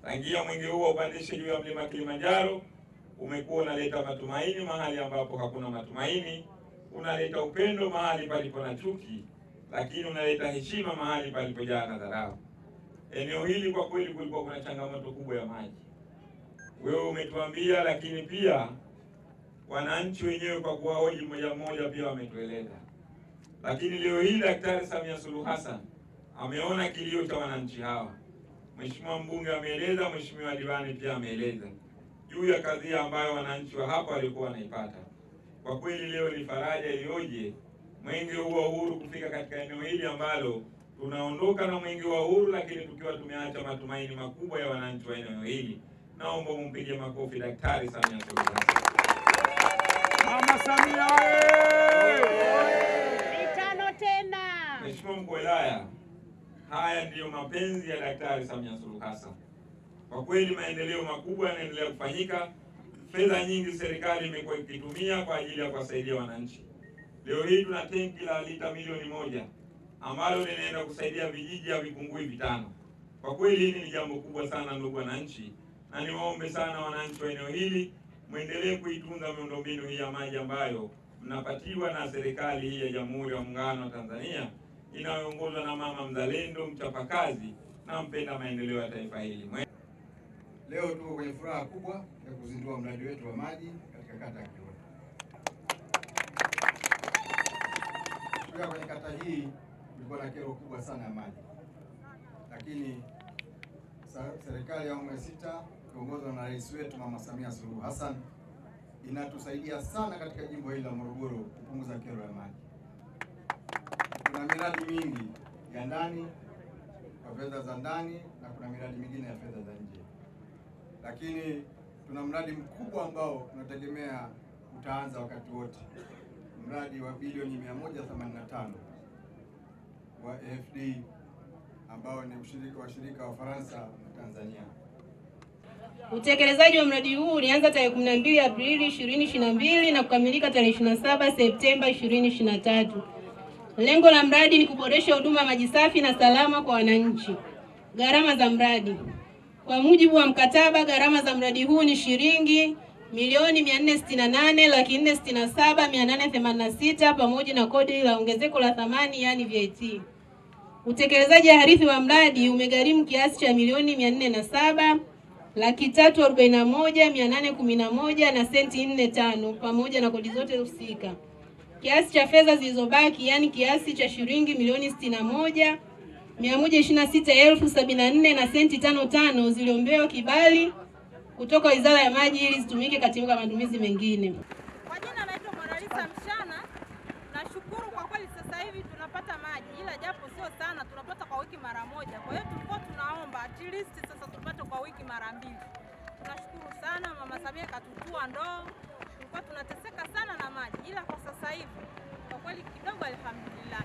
Tangia mwenge huo upandishe juu ya mlima Kilimanjaro, umekuwa unaleta matumaini mahali ambapo hakuna matumaini, unaleta upendo mahali palipo na chuki, lakini unaleta heshima mahali palipojaa na dharau. Eneo hili kwa kweli kulikuwa kuna changamoto kubwa ya maji. Wewe umetuambia, lakini pia wananchi wenyewe kwa kuwahoji mmoja mmoja pia wametueleza. Lakini leo hii Daktari Samia Suluhu Hassan ameona kilio cha wananchi hawa. Mheshimiwa mbunge ameeleza, Mheshimiwa diwani pia ameeleza juu ya kadhia ambayo wananchi wa hapa walikuwa wanaipata. Kwa kweli leo ni faraja iliyoje mwenge huu wa uhuru kufika katika eneo hili ambalo tunaondoka na mwenge wa uhuru, lakini tukiwa tumeacha matumaini makubwa ya wananchi wa eneo hili. Naomba mumpige makofi Daktari Samia Suluhu Hassan. Mama Samia mitano tena. Mheshimiwa mkuu wa wilaya, haya ndiyo mapenzi ya Daktari Samia Suluhu Hassan. Kwa kweli maendeleo makubwa yanaendelea kufanyika. Fedha nyingi serikali imekuwa ikitumia kwa ajili ya kuwasaidia wananchi. Leo hii tuna tenki la lita milioni 1 ambalo linaenda kusaidia vijiji ya Vikungui 5. Kwa kweli hili ni jambo kubwa sana ndugu wananchi, na niwaombe sana wananchi wa eneo hili muendelee kuitunza miundombinu hii ya maji ambayo mnapatiwa na serikali hii ya Jamhuri ya Muungano wa Tanzania inayoongozwa na mama mzalendo, mchapakazi na mpenda maendeleo ya taifa hili. Leo tuko kwenye furaha kubwa ya kuzindua mradi wetu wa maji katika kata ya Kiota. Tukiwa kwenye kata hii kulikuwa na kero kubwa sana ya maji, lakini serikali ya awamu ya 6 ikiongozwa na rais wetu Mama Samia Suluhu Hassan inatusaidia sana katika jimbo hili la Morogoro kupunguza kero ya maji. Kuna miradi mingi ya ndani kwa fedha za ndani na kuna miradi mingine ya fedha za nje, lakini tuna mradi mkubwa ambao tunategemea utaanza wakati wote, mradi wa bilioni 185 wa AFD ambao ni ushirika wa shirika wa Faransa na Tanzania. Utekelezaji wa mradi huu ulianza tarehe 12 Aprili 2022 na kukamilika tarehe 27 Septemba 2023. Lengo la mradi ni kuboresha huduma ya maji safi na salama kwa wananchi. Gharama za mradi. Kwa mujibu wa mkataba, gharama za mradi huu ni shilingi milioni 468,467,886 pamoja na kodi la ongezeko la thamani yani VAT. Utekelezaji harithi wa mradi umegharimu kiasi cha milioni 407,341,811 na senti 45 pamoja na kodi zote husika. Kiasi cha fedha zilizobaki yani kiasi cha shilingi milioni 61,126,074 na senti 55 ziliombewa kibali kutoka Wizara ya Maji ili zitumike katika matumizi mengine. Kwa jina naitwa Moralisa Mshana. Nashukuru kwa kweli sasa hivi tunapata maji, ila japo sio sana, tunapata kwa wiki mara moja. Kwa hiyo tulikuwa tunaomba at least sasa tupate kwa wiki mara 2. Tunashukuru sana Mama Samia katutua ndoo. Tulikuwa tunateseka sana na maji, ila kwa sasa hivi kwa kweli kidogo alhamdulillah.